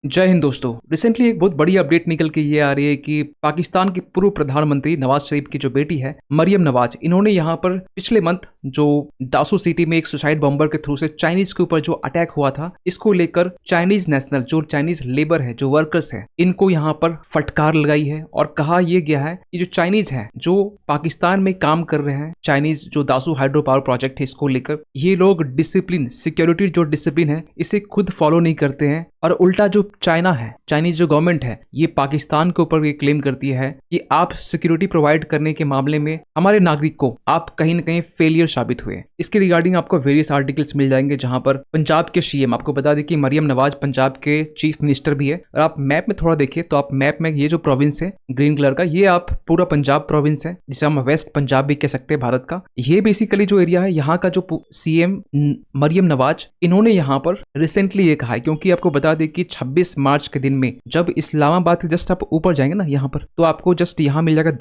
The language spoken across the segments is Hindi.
जय हिंद दोस्तों। रिसेंटली एक बहुत बड़ी अपडेट निकल के ये आ रही है कि पाकिस्तान के पूर्व प्रधानमंत्री नवाज शरीफ की जो बेटी है मरियम नवाज, इन्होंने यहाँ पर पिछले मंथ जो दासू सिटी में एक सुसाइड बॉम्बर के थ्रू से चाइनीज के ऊपर जो अटैक हुआ था, इसको लेकर चाइनीज नेशनल जो चाइनीज लेबर है, जो वर्कर्स है, इनको यहाँ पर फटकार लगाई है और कहा यह गया है कि जो चाइनीज है जो पाकिस्तान में काम कर रहे हैं, चाइनीज जो दासू हाइड्रो पावर प्रोजेक्ट है, इसको लेकर ये लोग डिसिप्लिन, सिक्योरिटी जो डिसिप्लिन है, इसे खुद फॉलो नहीं करते हैं और उल्टा जो चाइना है, चाइनीज जो गवर्नमेंट है, ये पाकिस्तान के ऊपर ये क्लेम करती है कि आप सिक्योरिटी प्रोवाइड करने के मामले में हमारे नागरिक को आप कहीं ना कहीं फेलियर साबित हुए। इसके रिगार्डिंग आपको वेरियस आर्टिकल्स मिल जाएंगे, जहां पर पंजाब के सीएम, आपको बता दें कि मरियम नवाज पंजाब के चीफ मिनिस्टर भी है। और आप मैप में थोड़ा देखिए तो आप मैप में ये जो प्रोविंस है ग्रीन कलर का, ये आप पूरा पंजाब प्रोविंस है, जिसे हम वेस्ट पंजाब भी कह सकते हैं भारत का। ये बेसिकली जो एरिया है, यहाँ का जो सीएम मरियम नवाज, इन्होंने यहाँ पर रिसेंटली ये कहा है, क्योंकि आपको बता दें कि 26 मार्च के दिन में जब इस्लामाबाद के जस्ट आप ऊपर जाएंगे ना यहाँ पर, तो आपको जस्ट यहाँ मिल जाएगा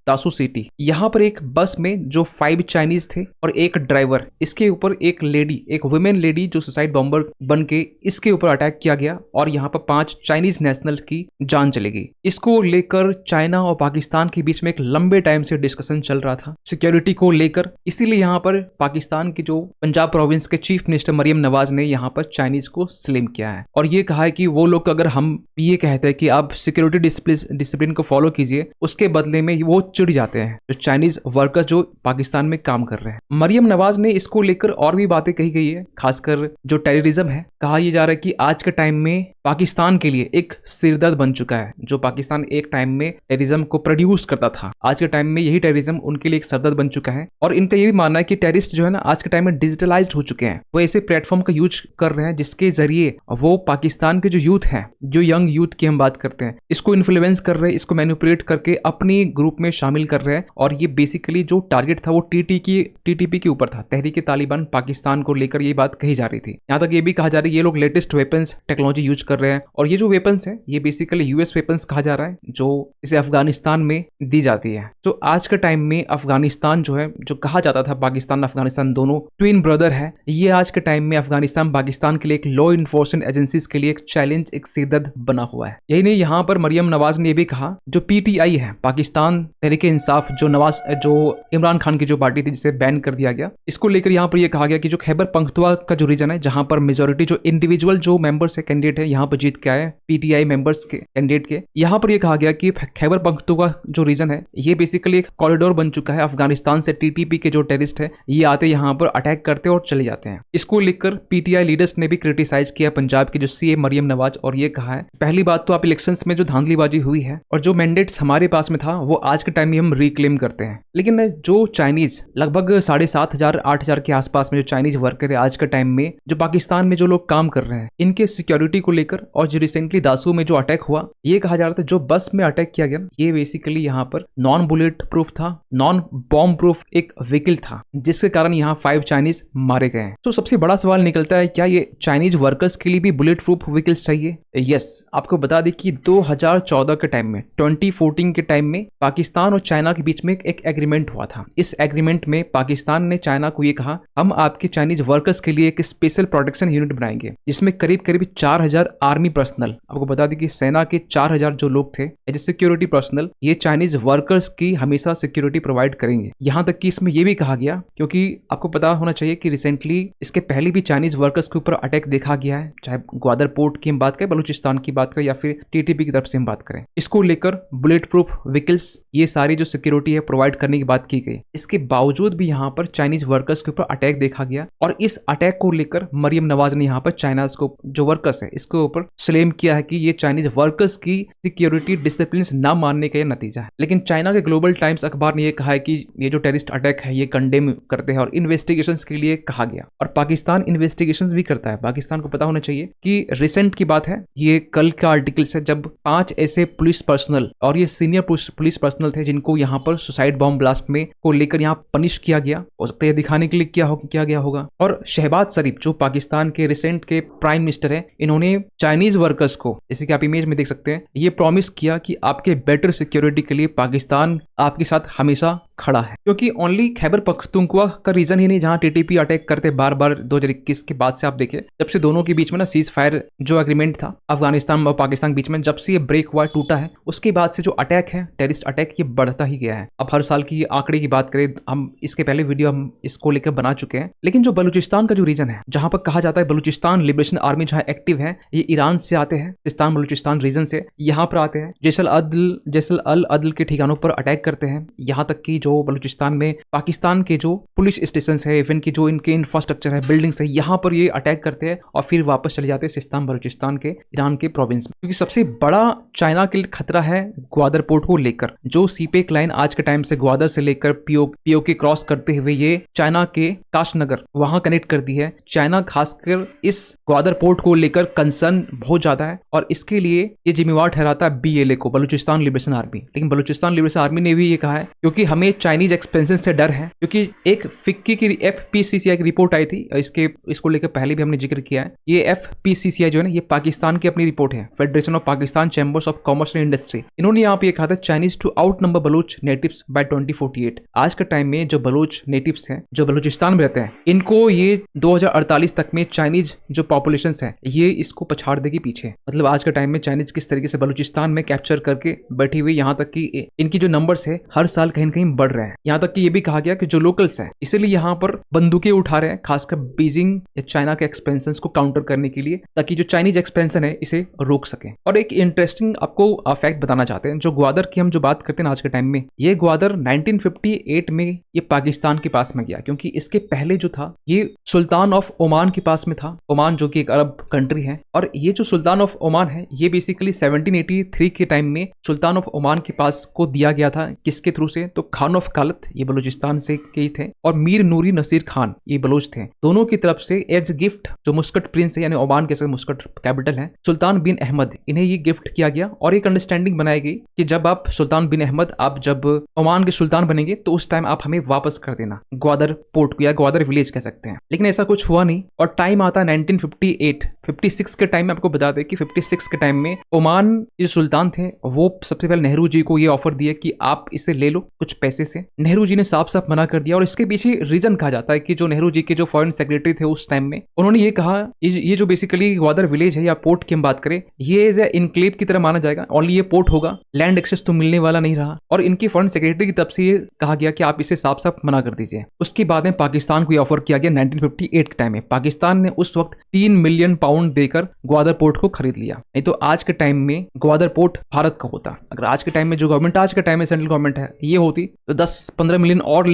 दासू सिटी। यहाँ पर एक बस में जो 5 चाइनीज थे और एक ड्राइवर, इसके ऊपर एक लेडी, एक वुमेन लेडी जो सुसाइड बॉम्बर बन के इसके ऊपर अटैक किया गया और यहाँ पर 5 चाइनीज नेशनल की जान चली गई। इसको लेकर चाइना और पाकिस्तान के बीच में एक लंबे टाइम से डिस्कशन चल रहा था सिक्योरिटी को लेकर। इसीलिए यहाँ पर पाकिस्तान की जो पंजाब प्रोविंस के चीफ मिनिस्टर मरियम नवाज ने यहाँ पर चाइनीज को स्लिम किया है और ये कहा है कि वो लोग, अगर हम ये कहते हैं कि आप सिक्योरिटी डिसिप्लिन को फॉलो कीजिए, उसके बदले में वो चिढ़ जाते हैं जो चाइनीज वर्कर्स जो पाकिस्तान में काम कर रहे हैं। मरियम नवाज ने इसको लेकर और भी बातें कही गई है, खासकर जो टेररिज्म है, कहा यह जा रहा है कि आज के टाइम में पाकिस्तान के लिए एक सिरदर्द बन चुका है। जो पाकिस्तान एक टाइम में टेररिज्म को प्रोड्यूस करता था, आज के टाइम में यही टेररिज्म उनके लिए एक सरदर्द बन चुका है। और इनका ये भी मानना है कि टेररिस्ट जो है ना, आज के टाइम में डिजिटलाइज्ड हो चुके हैं, वो ऐसे प्लेटफॉर्म का यूज कर रहे हैं जिसके जरिए वो पाकिस्तान के जो यूथ है, जो यंग यूथ की हम बात करते हैं, इसको इन्फ्लुएंस कर रहे हैं, इसको मैनिपुलेट करके अपनी ग्रुप में शामिल कर रहे हैं। और ये बेसिकली जो टारगेट था वो टीटीपी के ऊपर था, तहरीक-ए-तालिबान पाकिस्तान को लेकर ये बात कही जा रही थी। यहाँ तक ये भी कहा जा रहा है ये लोग लेटेस्ट वेपन्स टेक्नोलॉजी यूज कर रहे हैं और ये जो वेपन्स है ये बेसिकली यूएस वेपन्स कहा जा रहा है, जो इसे अफगानिस्तान में दी जाती है। तो आज के टाइम में अफगानिस्तान जो है, जो कहा जाता था पाकिस्तान अफगानिस्तान दोनों ट्विन ब्रदर है, ये आज के टाइम में अफगानिस्तान पाकिस्तान के लिए एक लॉ इन्फोर्समेंट एजेंसीज के लिए एक चैलेंज, एक सिरदर्द बना हुआ है। यही नहीं, यहाँ पर मरियम नवाज ने भी कहा जो पीटीआई है, पाकिस्तान तहरीक इंसाफ, जो इमरान खान की जो पार्टी थी जिसे बैन कर दिया गया, इसको लेकर यहाँ पर यह कहा गया कि जो खैबर पख्तूनख्वा का जो रीजन है, जहां पर मेजोरिटी जो इंडिविजुअल जो मेंबर्स है, कैंडिडेट है, यहाँ पर जीत के आए पीटीआई मेंबर्स के कैंडिडेट के, यहाँ पर यह कहा गया कि खैबर पख्तूनख्वा जो रीजन है ये बेसिकली एक कॉरिडोर बन चुका है। अफगानिस्तान से टीटीपी के जो टेररिस्ट है ये आते यहाँ पर अटैक करते और चले जाते हैं। इसको लेकर पीटीआई लीडर्स ने भी क्रिटिसाइज किया पंजाब की जो सीएम मरियम नवाज, और ये कहा है पहली बात तो आप इलेक्शंस में जो धांधलीबाजी हुई है और जो मैंडेट्स हमारे पास में था वो आज के टाइम में हम रिक्लेम करते हैं। लेकिन जो चाइनीज लगभग 7,500-8,000 के आसपास में जो चाइनीज वर्कर है आज के टाइम में, जो पाकिस्तान में जो लोग काम कर रहे हैं, इनके सिक्योरिटी को लेकर, और जो रिसेंटली दासू में जो अटैक हुआ, ये कहा जा रहा था जो बस में अटैक किया गया ये बेसिकली यहाँ पर नॉन बुलेट प्रूफ था, नॉन बॉम्ब प्रूफ एक व्हीकल था, जिसके कारण यहाँ 5 चाइनीज मारे गए हैं। तो सबसे बड़ा सवाल निकलता है, क्या ये चाइनीज वर्कर्स के लिए भी बुलेट प्रूफ व्हीकल्स चाहिए? यस, आपको बता दें कि 2014 के टाइम में, 2014 के टाइम में पाकिस्तान और चाइना के बीच में एक एग्रीमेंट हुआ था। इस एग्रीमेंट में पाकिस्तान ने चाइना को ये कहा, हम आपके चाइनीज वर्कर्स के लिए एक स्पेशल प्रोटेक्शन यूनिट बनाएंगे, जिसमें करीब 4000 आर्मी पर्सनल, आपको बता दें कि सेना के 4000 जो लोग थे एज सिक्योरिटी पर्सनल, ये चाइनीज वर्कर्स की हमेशा सिक्योरिटी प्रोवाइड करेंगे। यहाँ तक कि इसमें यह भी कहा गया, क्योंकि आपको पता होना चाहिए कि रिसेंटली इसके पहले भी चाइनीज वर्कर्स के ऊपर अटैक देखा गया है, चाहे ग्वादर पोर्ट की हम बात करें, बलूचिस्तान की बात करें, या फिर टीटीपी की तरफ से हम बात करें। इसको लेकर बुलेट प्रूफ व्हीकल्स, ये सारी जो सिक्योरिटी है प्रोवाइड करने की बात की गई। इसके बावजूद भी यहाँ पर चाइनीज वर्कर्स के ऊपर अटैक देखा गया और इस अटैक को लेकर मरियम नवाज ने यहाँ पर चाइना को जो वर्कर्स है इसके ऊपर स्लेम किया है कि ये चाइनीज वर्कर्स की सिक्योरिटी डिसिप्लिन ना मानने का ये नतीजा है। लेकिन चाइना के ग्लोबल टाइम्स अखबार ने यह कहा है कि ये जो टेररिस्ट अटैक है ये कंडेम करते हैं और इन्वेस्टिगेशंस के लिए कहा गया, और पाकिस्तान इन्वेस्टिगेशंस भी करता है। पाकिस्तान को पता होना चाहिए कि रिसेंट की बात है, ये कल का आर्टिकल है, जब 5 ऐसे पुलिस पर्सनल और ये सीनियर पुलिस पर्सनल थे जिनको यहाँ पर सुसाइड बॉम्ब ब्लास्ट में को लेकर यहाँ पनिश किया गया, हो सकता है दिखाने के लिए किया गया होगा। और शहबाज शरीफ जो पाकिस्तान के रिसेंट के प्राइम मिनिस्टर है, इन्होंने चाइनीज वर्कर्स को, जैसे कि आप इमेज में देख सकते हैं, ये प्रॉमिस किया कि आपके बेटर सिक्योरिटी के लिए पाकिस्तान आपके साथ हमेशा खड़ा है। क्योंकि ओनली खैबर पख्तूनख्वा का रीजन ही नहीं जहां टीटीपी अटैक करते बार बार 2021 के बाद से आप देखें, जब से दोनों के बीच में ना सीज फायर जो एग्रीमेंट इंसिडेंट था अफगानिस्तान और पाकिस्तान के बीच में, जब से ये ब्रेक हुआ टूटा है, उसके बाद से जो अटैक है, टेररिस्ट अटैक, ये बढ़ता ही गया है। अब हर साल की आंकड़े की बात करें, हम इसके पहले वीडियो हम इसको लेकर बना चुके हैं, लेकिन जो बलूचिस्तान का जो रीजन है, जहां पर कहा जाता है बलूचिस्तान लिबरेशन आर्मी जहां एक्टिव है, ये ईरान से आते हैं, सिस्तान बलूचिस्तान रीजन से यहाँ पर आते हैं, जैसल अल अदल के ठिकानों पर अटैक करते हैं। यहाँ तक कि जो बलूचिस्तान में पाकिस्तान के जो पुलिस स्टेशन है, इवन की जो इनके इंफ्रास्ट्रक्चर है, बिल्डिंग्स है, यहाँ पर ये अटैक करते हैं और फिर वापस चले जाते हैं सिस्तान बलूचिस्तान के ईरान के प्रोविंस में। क्योंकि सबसे बड़ा चाइना के लिए खतरा है ग्वादर पोर्ट को लेकर। जो सीपेक लाइन आज के टाइम से ग्वादर से लेकर पीओके क्रॉस करते हुए ये चाइना के काशनगर वहां कनेक्ट कर दी है। चाइना खासकर इस ग्वादर पोर्ट को लेकर कंसर्न बहुत ज्यादा है और इसके लिए ये जिम्मेवार ठहराता है बीएलए को, बलूचिस्तान लिबरेशन आर्मी। लेकिन बलूचिस्तान लिबरेशन आर्मी ने भी ये कहा है क्योंकि हमें चाइनीज एक्सपेंशन से डर है, क्योंकि एक फिक्की की एफपीसीसीआई की रिपोर्ट आई थी, इसको लेकर पहले भी हमने जिक्र किया है। ये एफपीसीसीआई जो है ना, ये पाकिस्तान की अपनी रिपोर्ट है, Federation of Pakistan Chambers of Commerce and Industry. इन्होंने यहाँ पे ये कहा था Chinese to outnumber Baloch natives by 2048। आज के टाइम में जो बलूच नेटिव्स हैं, जो बलूचिस्तान में रहते हैं, इनको ये 2048 तक में चाइनीज जो पॉपुलेशन है ये इसको पछाड़ देगी पीछे। मतलब आज के टाइम में चाइनीज किस तरीके से बलूचिस्तान में कैप्चर करके बैठी हुई, यहाँ तक कि इनकी जो नंबर्स है हर साल कहीं न कहीं बढ़ रहे हैं। यहाँ तक कि ये भी कहा गया कि जो लोकल्स हैं इसीलिए यहाँ पर बंदूकें उठा रहे हैं, खासकर बीजिंग या चाइना के एक्सपेंशन को काउंटर करने के लिए, ताकि जो चाइनीज एक्सपेंशन है इसे रोक सके। और एक इंटरेस्टिंग आपको फैक्ट बताना चाहते हैं, जो ग्वादर की हम जो बात करते हैं आज के टाइम में, ये ग्वादर 1958 में ये पाकिस्तान के पास में गया, क्योंकि इसके पहले जो था ये सुल्तान ऑफ ओमान के पास में था। ओमान जो कि एक अरब कंट्री है, और ये जो सुल्तान ऑफ ओमान है ये बेसिकली 1783 के टाइम में सुल्तान ऑफ ओमान के पास को दिया गया था। किसके थ्रू से? तो खान ऑफ कालत, ये बलूचिस्तान से के थे, और मीर नूरी नसीर खान, ये बलूच थे। दोनों की तरफ से एज गिफ्ट जो मुस्कट प्रिंस है, यानी ओमान के मुस्कट कैपिटल है, सुल्तान बिन अहमद, इन्हें ये गिफ्ट किया गया। और एक अंडरस्टैंडिंग बनाई गई कि जब आप सुल्तान बिन अहमद, आप जब ओमान के सुल्तान बनेंगे तो उस टाइम आप हमें वापस कर देना ग्वादर पोर्ट को, या ग्वादर विलेज कह सकते हैं। लेकिन ऐसा कुछ हुआ नहीं, और टाइम आता है 1956 के टाइम में। आपको बता दें कि 56 के टाइम में ओमान जो सुल्तान थे वो सबसे पहले नेहरू जी को ये ऑफर दिया कि आप इसे ले लो कुछ पैसे से। नेहरू जी ने साफ साफ मना कर दिया, और इसके पीछे रीजन कहा जाता है कि जो नेहरू जी के जो फॉरेन सेक्रेटरी थे उस टाइम में, उन्होंने ये कहा ये जो बेसिकली ग्वादर विलेज है या पोर्ट की हम बात करें, ये एज ए इनक्लेव की तरह माना जाएगा, ओनली ये पोर्ट होगा, लैंड एक्सेस तो मिलने वाला नहीं रहा। और इनकी फॉरेन सेक्रेटरी की तरफ से ये कहा गया कि आप इसे साफ साफ मना कर दीजिए। उसके बाद में पाकिस्तान को ऑफर किया गया 1958 के टाइम में। पाकिस्तान ने उस वक्त 3 मिलियन पाउंड देकर ग्वादर पोर्ट को खरीद लिया। नहीं तो आज के टाइम में ग्वादर पोर्ट भारत का होता। अगर आज के टाइम में जो गवर्नमेंट आज के टाइम में सेंट्रल गवर्नमेंट है ये होती तो 10-15 मिलियन और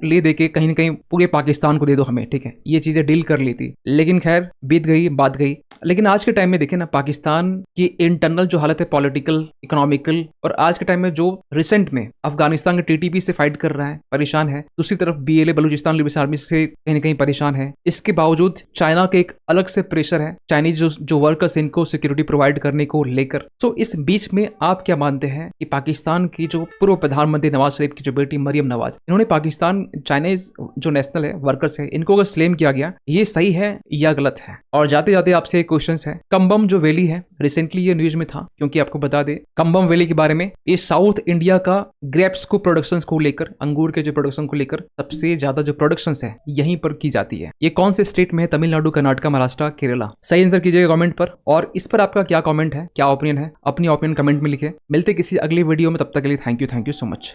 ले दे के कहीं ना कहीं पूरे पाकिस्तान को दे दो हमें, ठीक है, ये चीजें डील कर ली थी। लेकिन खैर बीत गई, बात गई। लेकिन आज के टाइम में देखें ना, पाकिस्तान की इंटरनल जो हालत है, पॉलिटिकल, इकोनॉमिकल, और आज के टाइम में जो रिसेंट में अफगानिस्तान के टीटीपी से फाइट कर रहा है, परेशान है। दूसरी तरफ बीएलए बलूचिस्तान लिबरेशन आर्मी से कहीं ना कहीं परेशान है। इसके बावजूद चाइना के एक अलग से प्रेशर है, चाइनीज जो वर्कर्स इनको सिक्योरिटी प्रोवाइड करने को लेकर। सो इस बीच में आप क्या मानते हैं कि पाकिस्तान की जो पूर्व प्रधानमंत्री नवाज शरीफ की जो बेटी मरियम नवाज, इन्होंने पाकिस्तान चाइनीज जो नेशनल है वर्कर्स है इनको अगर स्लेम किया गया, ये सही है या गलत है? और जाते जाते आपसे एक क्वेश्चन है, कम्बम जो वैली है, रिसेंटली ये न्यूज में था, क्योंकि आपको बता दे कम्बम वैली के बारे में, ये साउथ इंडिया का ग्रेप्स को प्रोडक्शन को लेकर, अंगूर के जो प्रोडक्शन को लेकर सबसे ज्यादा जो प्रोडक्शन है यहीं पर की जाती है। ये कौन से स्टेट में है? तमिलनाडु, कर्नाटका, महाराष्ट्र, केरला। सही आंसर कीजिएगा कमेंट पर। और इस पर आपका क्या कमेंट है, क्या ओपिनियन है? अपनी ओपिनियन कमेंट में लिखे। मिलते किसी अगली वीडियो में, तब तक के लिए थैंक यू सो मच।